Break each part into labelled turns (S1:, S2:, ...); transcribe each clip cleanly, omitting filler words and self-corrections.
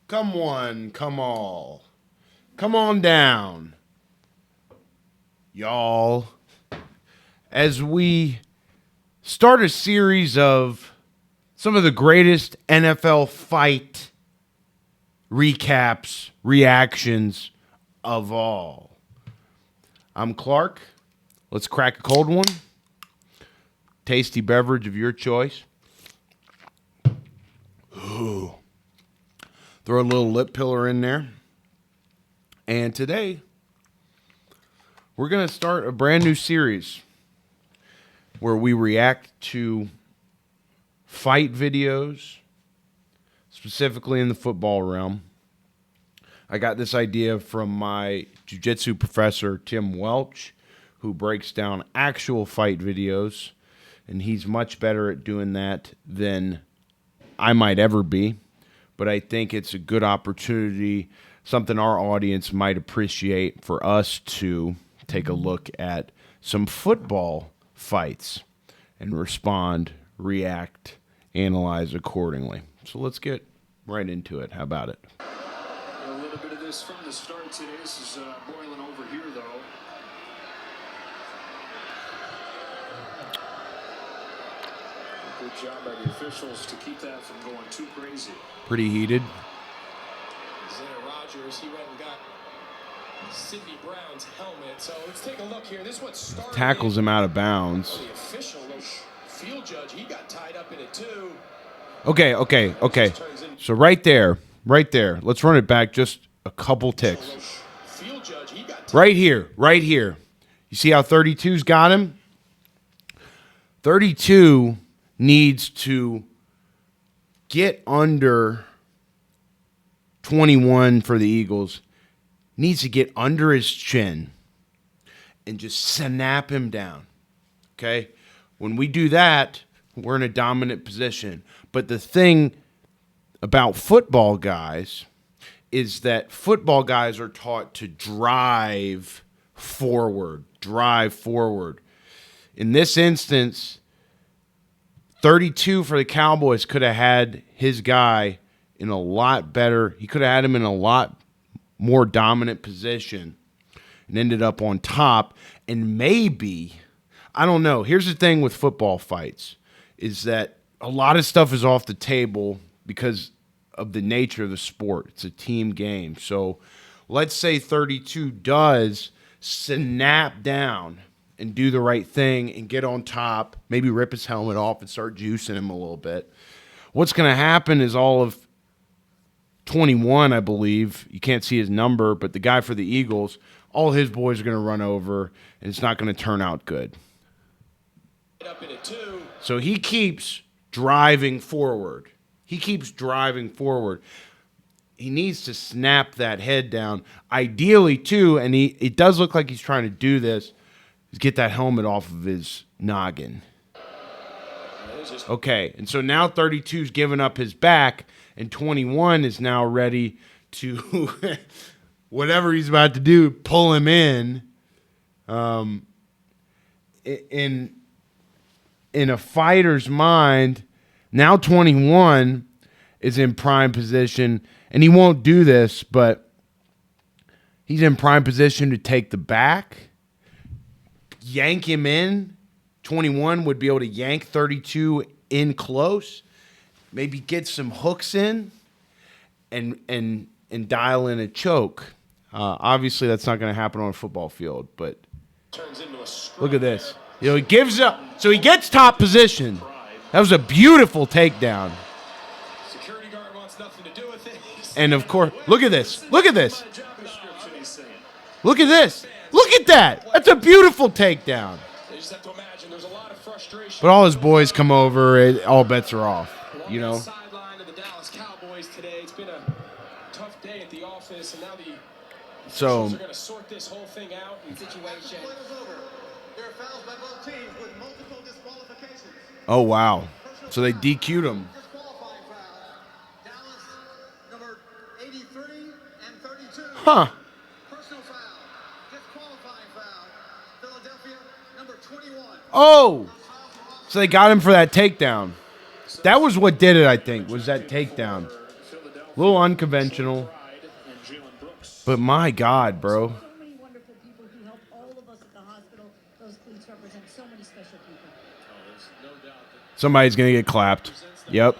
S1: Come one, come all. Come on down, y'all. As we start a series of some of the greatest NFL fight recaps, reactions of all. I'm Clark. Let's crack a cold one. Tasty beverage of your choice. Ooh. Throw a little lip pillar in there. And today, we're going to start a brand new series where we react to fight videos, specifically in the football realm. I got this idea from my jiu-jitsu professor, Tim Welch, who breaks down actual fight videos, and he's much better at doing that than I might ever be. But I think it's a good opportunity, something our audience might appreciate, for us to take a look at some football fights and respond, react, analyze accordingly. So let's get right into it. How about it?
S2: A little bit of this from the start today. This is boiling over here, though. Good job by the officials to keep that from going too crazy.
S1: Pretty heated.
S3: Isaiah Rodgers, he went and got Sidney Brown's helmet. So let's take a look here. This one started.
S1: Tackles him out of bounds.
S3: The official, the field judge, he got tied up in it too.
S1: Okay. So right there. Let's run it back just a couple ticks.
S3: Field judge, he got tied
S1: Right here. You see how 32's got him? 32 needs to get under 21 for the Eagles. Needs to get under his chin and just snap him down. Okay? When we do that, we're in a dominant position. But the thing about football guys is that football guys are taught to drive forward. In this instance, 32 for the Cowboys could have had his guy in a lot better. He could have had him in a lot more dominant position and ended up on top. And maybe, I don't know. Here's the thing with football fights is that a lot of stuff is off the table because of the nature of the sport. It's a team game. So let's say 32 does snap down and do the right thing and get on top, maybe rip his helmet off and start juicing him a little bit. What's going to happen is all of 21, I believe, you can't see his number, but the guy for the Eagles, all his boys are going to run over, and it's not going to turn out good. So he keeps driving forward. He needs to snap that head down. Ideally, too, and it does look like he's trying to do this, is get that helmet off of his noggin. Okay, and so now 32's giving up his back, and 21 is now ready to, whatever he's about to do, pull him in. In a fighter's mind, now 21 is in prime position, and he won't do this, but he's in prime position to take the back, yank him in. 21 would be able to yank 32 in close, maybe get some hooks in, and dial in a choke. Obviously, that's not going to happen on a football field, but look at this. You know, he gives up, so he gets top position. That was a beautiful takedown.
S3: security guard wants nothing to do with it.
S1: And of course, look at this. Look at this. Look at this. Look at that. That's a beautiful takedown.
S3: They just have to imagine there's a lot of frustration.
S1: But all his boys come over, all bets are off, you know.
S3: Sideline of the Dallas Cowboys today. It's been a tough day at the office, and now the
S1: So
S3: officials are going to sort this whole thing out. Situation.
S4: There are fouls by both teams with multiple disqualifications.
S1: oh wow. So they DQ'd him.
S4: Disqualifying foul. Dallas, number 83 and 32.
S1: Huh.
S4: Personal foul. Disqualifying foul. Philadelphia, number 21.
S1: Oh. So they got him for that takedown. That was what did it, I think, was that takedown. A little unconventional. But my God, bro.
S5: So many wonderful people who help all of us at the hospital. Those cleats represent so many special people.
S1: Somebody's going to get clapped. Yep.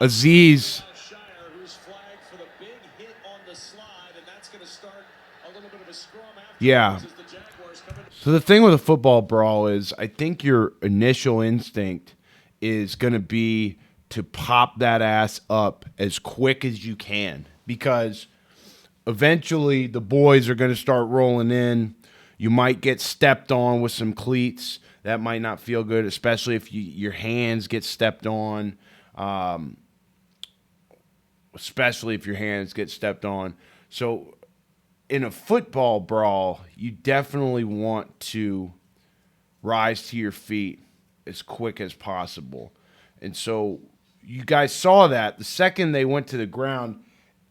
S1: Azeez.
S3: Al-Shaair, who's flagged for the big hit on the slide, and that's going to start a little bit of a scrum after
S1: Yeah.
S3: as the Jaguars come in.
S1: So the thing with a football brawl is I think your initial instinct is going to be to pop that ass up as quick as you can because eventually the boys are going to start rolling in. You might get stepped on with some cleats. That might not feel good, especially if your hands get stepped on. Especially if your hands get stepped on. So in a football brawl, you definitely want to rise to your feet as quick as possible. And so you guys saw that. The second they went to the ground,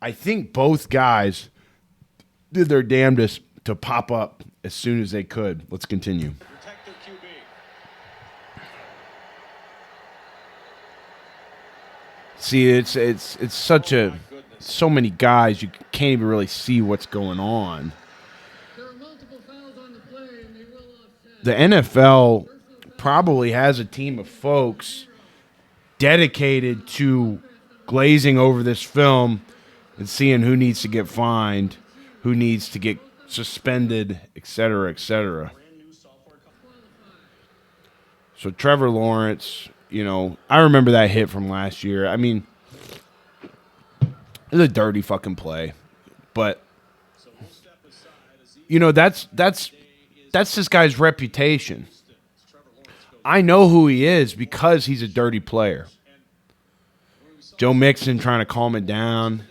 S1: I think both guys did their damnedest to pop up as soon as they could. Let's continue.
S3: Protect their QB.
S1: See, it's such a so many guys you can't even really see what's going on.
S4: There are multiple fouls on the play, and they will offset.
S1: The NFL probably has a team of folks dedicated to glazing over this film and seeing who needs to get fined, who needs to get suspended, et cetera, et cetera. So Trevor Lawrence, you know, I remember that hit from last year. I mean, it's a dirty fucking play. But, you know, that's this guy's reputation. I know who he is because he's a dirty player. Joe Mixon trying to calm it down.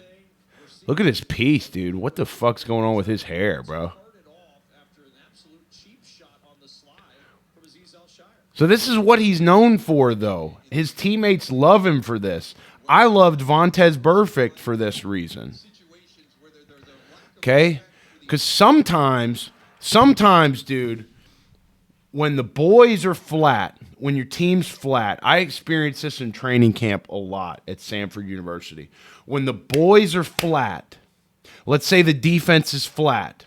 S1: Look at his piece, dude. What the fuck's going on with his hair, bro? So this is what he's known for, though. His teammates love him for this. I loved Vontaze Burfict for this reason. Okay? Because sometimes, dude, when the boys are flat, when your team's flat, I experienced this in training camp a lot at Samford University. When the boys are flat, let's say the defense is flat,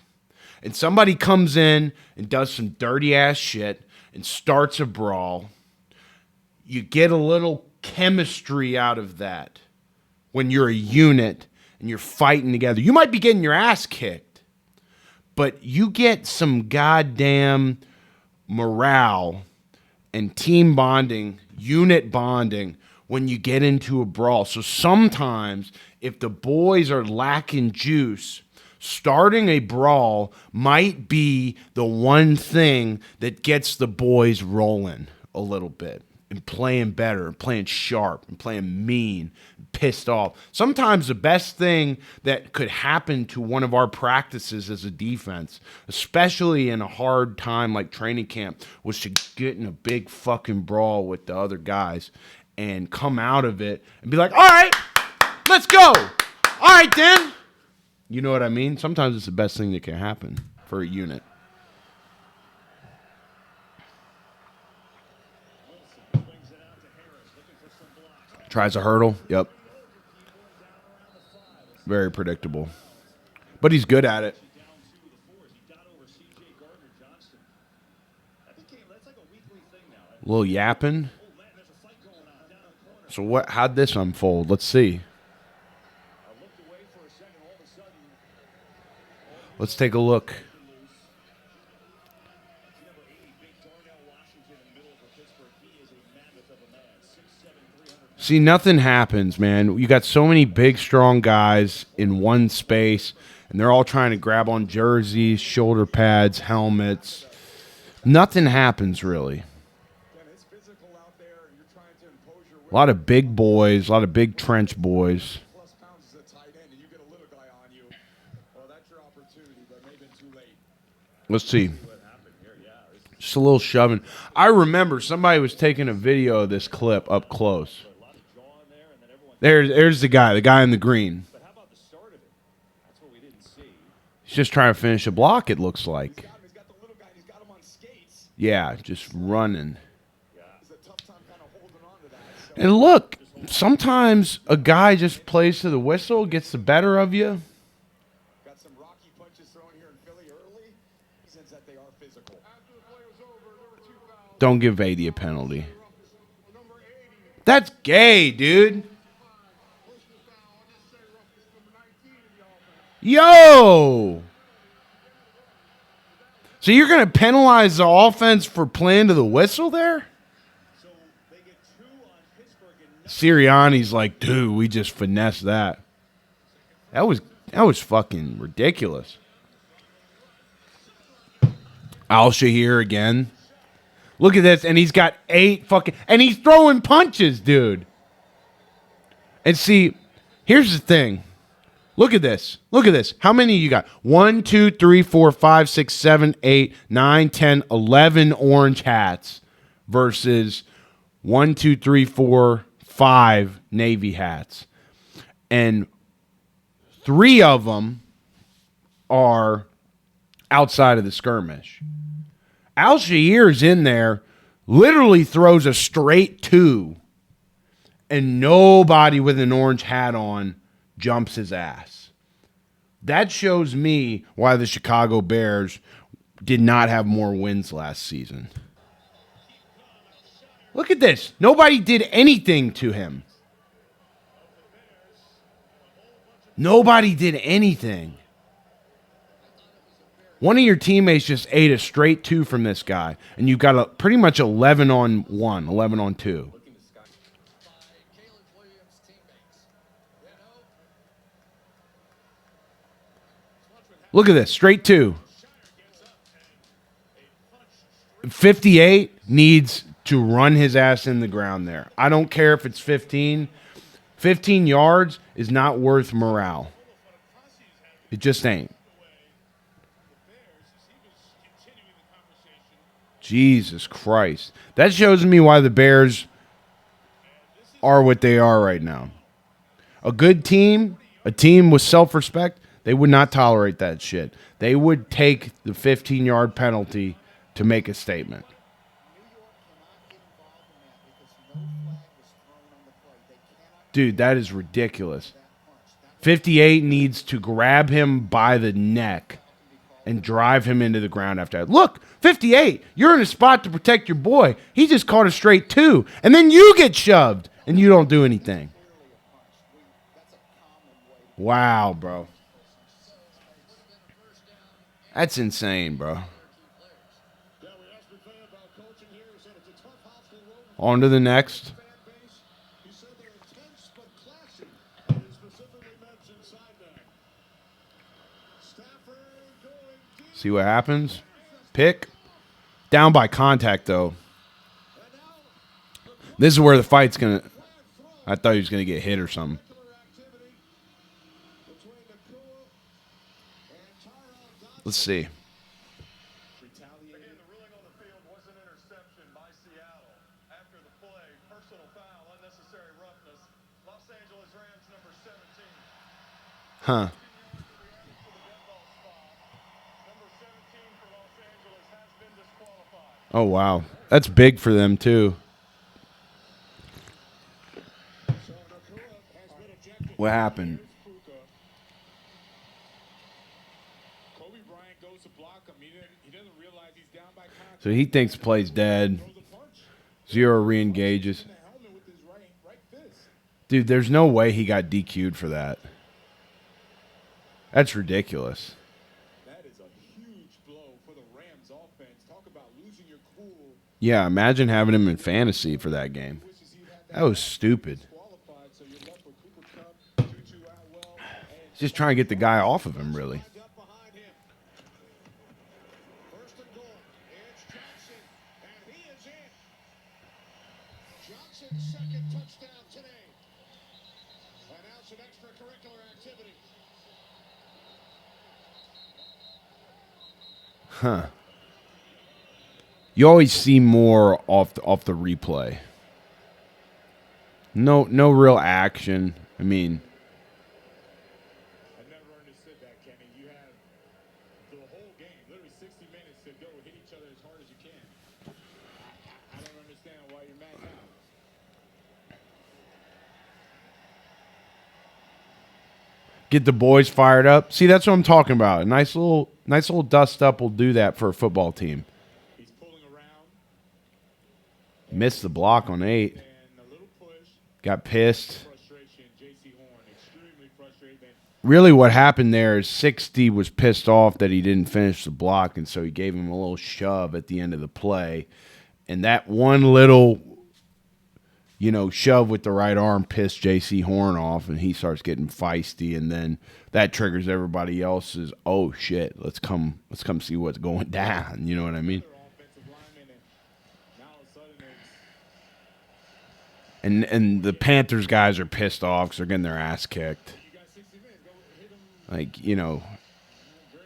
S1: and somebody comes in and does some dirty-ass shit and starts a brawl, you get a little chemistry out of that when you're a unit and you're fighting together. You might be getting your ass kicked, but you get some goddamn morale and team bonding, unit bonding when you get into a brawl. So sometimes if the boys are lacking juice, starting a brawl might be the one thing that gets the boys rolling a little bit and playing better, and playing sharp, and playing mean, pissed off. Sometimes the best thing that could happen to one of our practices as a defense, especially in a hard time like training camp, was to get in a big fucking brawl with the other guys and come out of it and be like, all right, let's go. All right, then. You know what I mean? Sometimes it's the best thing that can happen for a unit. Tries a hurdle. Yep. Very predictable. But he's good at it. A little yapping. So what? How'd this unfold? Let's see. Let's take a look. See, nothing happens, man. You got so many big, strong guys in one space, and they're all trying to grab on jerseys, shoulder pads, helmets. Nothing happens, really. A lot of big boys, a lot of big trench boys. Let's see. Just a little shoving. I remember somebody was taking a video of this clip up close. There's the guy in the green. He's just trying to finish a block, it looks like. Yeah, just running. And look, sometimes a guy just plays to the whistle, gets the better of you.
S6: Got some rocky punches thrown here in Philly early. Since that they are physical.
S3: After the play was over, there were 2 fouls.
S1: Don't give AD a penalty. That's gay, dude. Yo! So you're going to penalize the offense for playing to the whistle there? Sirianni's like, dude, we just finessed that. That was fucking ridiculous. Al-Shaair again. Look at this, and he's got 8 fucking... And he's throwing punches, dude. And see, here's the thing. Look at this. Look at this. How many you got? 1, 2, 3, 4, 5, 6, 7, 8, 9, 10, 11 orange hats versus 1, 2, 3, 4, 5 navy hats. And 3 of them are outside of the skirmish. Al-Shaair is in there, literally throws a straight 2, and nobody with an orange hat on jumps his ass. That shows me why the Chicago Bears did not have more wins last season. Look at this. Nobody did anything to him. Nobody did anything. One of your teammates just ate a straight 2 from this guy, and you've got a pretty much 11 on 1, 11 on 2. Look at this, straight 2. 58 needs to run his ass in the ground there. I don't care if it's 15. 15 yards is not worth morale. It just ain't. Jesus Christ. That shows me why the Bears are what they are right now. A good team, a team with self-respect, they would not tolerate that shit. They would take the 15-yard penalty to make a statement. Dude, that is ridiculous. 58 needs to grab him by the neck and drive him into the ground after that. Look, 58, you're in a spot to protect your boy. He just caught a straight 2, and then you get shoved, and you don't do anything. Wow, bro. That's insane, bro. On to the next. See what happens. Pick. Down by contact, though. This is where the fight's going to... I thought he was going to get hit or something. Let's see.
S3: Again, the ruling on the field was an interception by Seattle. After the play, personal foul, unnecessary roughness. Los Angeles Rams number 17.
S1: Huh.
S3: Number 17 for Los Angeles has been disqualified.
S1: Oh, wow. That's big for them, too. What happened?
S3: Kobe Bryant goes to block him. He doesn't realize he's down by contact.
S1: So he thinks the play's dead. Zero re-engages. Dude, there's no way he got DQ'd for that. That's ridiculous.
S3: That is a huge blow for the Rams offense. Talk about losing your cool.
S1: Yeah, imagine having him in fantasy for that game. That was stupid.
S3: So you're left with Cooper Kupp, Juju Atwell, and
S1: Just trying to get the guy off of him, really.
S3: up behind him. First and goal. It's Johnson, and he is in. Johnson's second touchdown today. And now some extracurricular activity.
S1: Huh. You always see more off the replay. No real action. I mean,
S3: I never understood that, Kenny. You have the whole game, literally 60 minutes to go hit each other as hard as you can. I don't understand why you're mad now.
S1: Get the boys fired up. See, that's what I'm talking about. A nice little dust up will do that for a football team.
S6: He's pulling around
S1: Missed the block on 8.
S6: and a little push.
S1: Got pissed.
S6: Frustration. Jaycee Horn extremely frustrated.
S1: Really what happened there is 60 was pissed off that he didn't finish the block, and so he gave him a little shove at the end of the play. And that one little, shove with the right arm pissed Jaycee Horn off, and he starts getting feisty, and then that triggers everybody else's, oh shit, let's come see what's going down. You know what I mean?
S6: Offensive lineman, and now all of a sudden it's
S1: And the Panthers guys are pissed off because they're getting their ass kicked.
S6: you got 60 minutes. Go hit him
S1: Like,
S6: during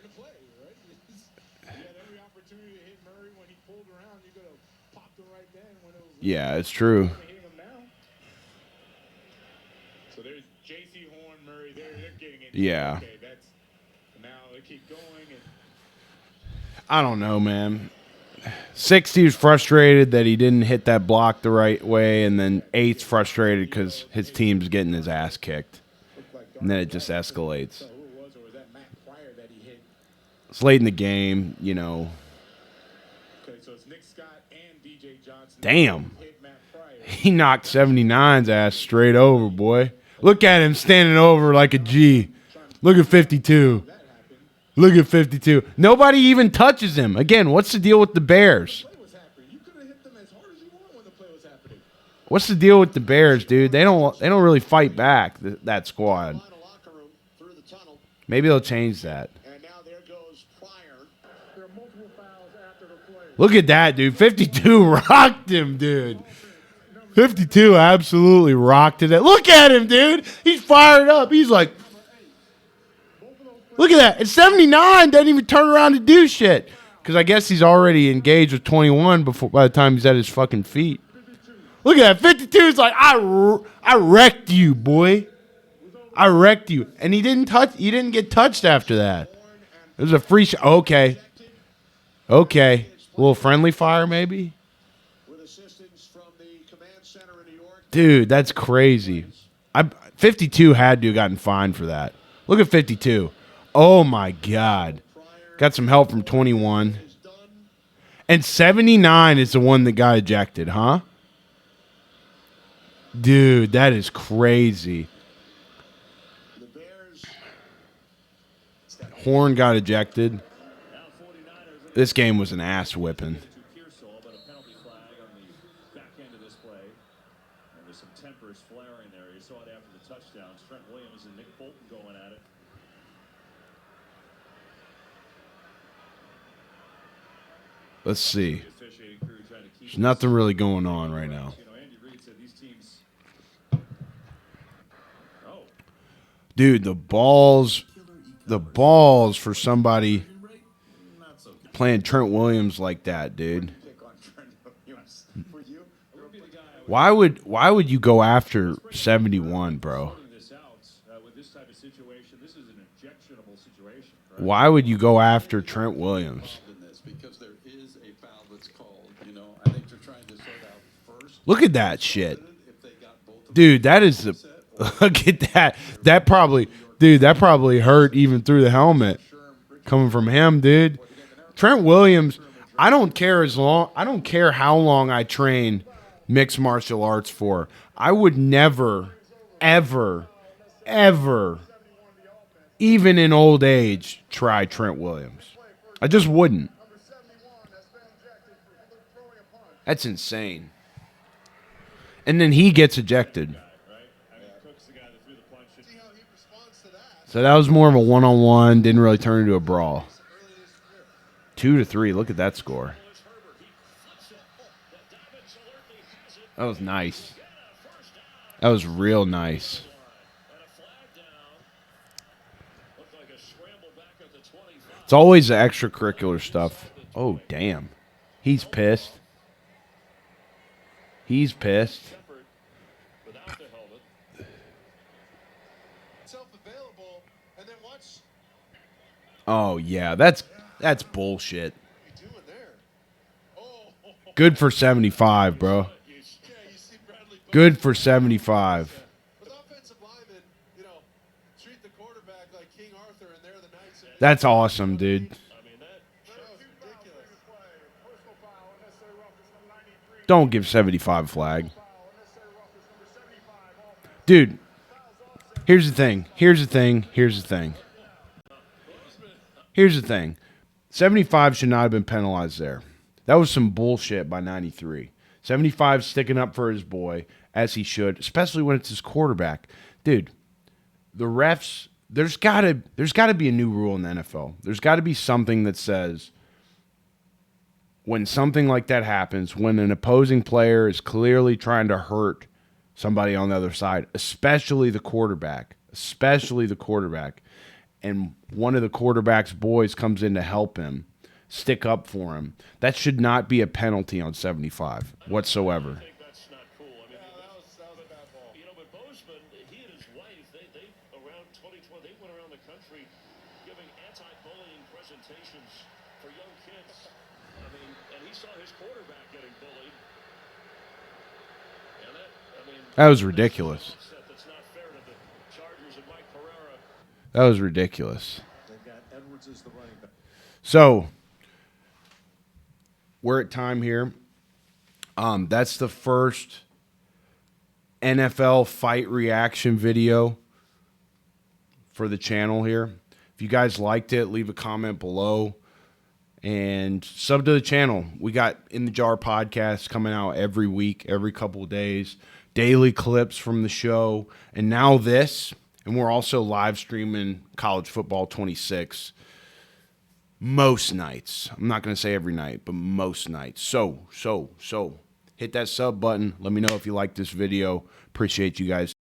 S6: the play, right? You had every opportunity to hit Murray when he pulled around. You could have popped him right then when it was
S1: yeah, it's true.
S6: hitting him now. So there's Jaycee Horn, Murray. They're getting it.
S1: Yeah.
S6: Okay, that's now they keep going and
S1: I don't know, man. 60 was frustrated that he didn't hit that block the right way, and then 8's frustrated because his team's getting his ass kicked.
S6: looked like
S1: And then it just escalates.
S6: So who it was, or was that Matt Pryor that he hit?
S1: It's late in the game,
S6: Okay, so it's Nick Scott and DJ Johnson.
S1: Damn.
S6: Hit Matt Pryor.
S1: He knocked 79's ass straight over, boy. Look at him standing over like a G. Look at 52. Look at 52. Nobody even touches him. Again, what's the deal with the Bears?
S6: Play was happening. You could have hit them as hard as you want when the play was happening.
S1: What's the deal with the Bears, dude? They don't really fight back, that squad.
S4: Line of locker room through the tunnel.
S1: Maybe they'll change that.
S4: And now there goes Pryor.
S3: There are multiple fouls after the play.
S1: Look at that, dude. 52 rocked him, dude. 52 absolutely rocked it. Look at him, dude. He's fired up. He's like, look at that. At 79, doesn't even turn around to do shit. Because I guess he's already engaged with 21 by the time he's at his fucking feet. Look at that. 52 is like, I wrecked you, boy. I wrecked you. And he didn't get touched after that. It was a free shot. Okay. A little friendly fire, maybe?
S4: With assistance from the command center in New York.
S1: Dude, that's crazy. 52 had to have gotten fined for that. Look at 52. Oh, my God. Got some help from 21. And 79 is the one that got ejected, huh? Dude, that is crazy.
S4: The Bears.
S1: Horn got ejected. This game was an ass whipping.
S7: Pearsall, but a penalty flag on the back end of this play. And there's some tempers flaring there. You saw it after the touchdowns. Trent Williams and Nick Bolton going at it.
S1: Let's see.
S7: The officiating crew trying to keep
S1: There's nothing really going on right now.
S7: You know, Andy Reid said these teams. Oh,
S1: Dude, the balls for somebody
S7: not so good.
S1: playing Trent Williams like that, dude.
S6: Pick on Trent Williams. For you,
S7: It would be the guy I would
S1: Why would you go after 71, bro?
S7: starting this out with this type of situation. This is an objectionable situation. Right?
S1: Why would you go after Trent Williams?
S8: In this because there is a foul that's called. I think they're trying to sort out first.
S1: Look at that shit.
S8: If they got both of
S1: Dude, that is the look at that. That probably hurt even through the helmet. Coming from him, dude. Trent Williams, I don't care how long I train mixed martial arts for. I would never, ever, even in old age, try Trent Williams. I just wouldn't. That's insane. And then he gets ejected.
S7: Cook's the guy that threw the punch.
S4: See how he responds to that.
S1: So that was more of a one-on-one. Didn't really turn into a brawl. 2-3. Look at that score. That was nice. That was real nice. It's always the extracurricular stuff. Oh, damn. He's pissed. He's pissed.
S7: Without the helmet.
S4: Self-available, and then watch
S1: Oh, yeah. That's bullshit.
S4: what you doing there. Oh,
S1: Good for 75, bro.
S4: yeah, you see Bradley.
S1: Good for 75.
S4: With offensive linemen, treat the quarterback
S1: That's awesome, dude.
S7: I mean, that
S1: Don't give 75 a flag. Dude, here's the thing. Here's the thing. Here's the thing. Here's the thing. 75 should not have been penalized there. That was some bullshit by 93. 75 sticking up for his boy, as he should, especially when it's his quarterback. Dude, the refs, there's gotta be a new rule in the NFL. There's got to be something that says when something like that happens, when an opposing player is clearly trying to hurt somebody on the other side, especially the quarterback, and one of the quarterback's boys comes in to help him, stick up for him, that should not be a penalty on 75 whatsoever.
S7: I think that's not cool. I mean, that was a bad ball. You know, but Bozeman, he and his wife, they around 2012, they went around the country giving anti-bullying presentations for young kids. I mean, and he saw his quarterback getting bullied. And that, I mean,
S1: That was ridiculous.
S7: that's not fair to the Chargers and Mike Pereira.
S1: That was ridiculous.
S6: They've got Edwards as the running back.
S1: So, we're at time here. That's the first NFL fight reaction video for the channel here. If you guys liked it, leave a comment below and sub to the channel. We got In the Jar podcasts coming out every week, every couple of days, daily clips from the show, and now this. And we're also live streaming College Football 26 most nights. I'm not going to say every night, but most nights. So hit that sub button. Let me know if you like this video. Appreciate you guys.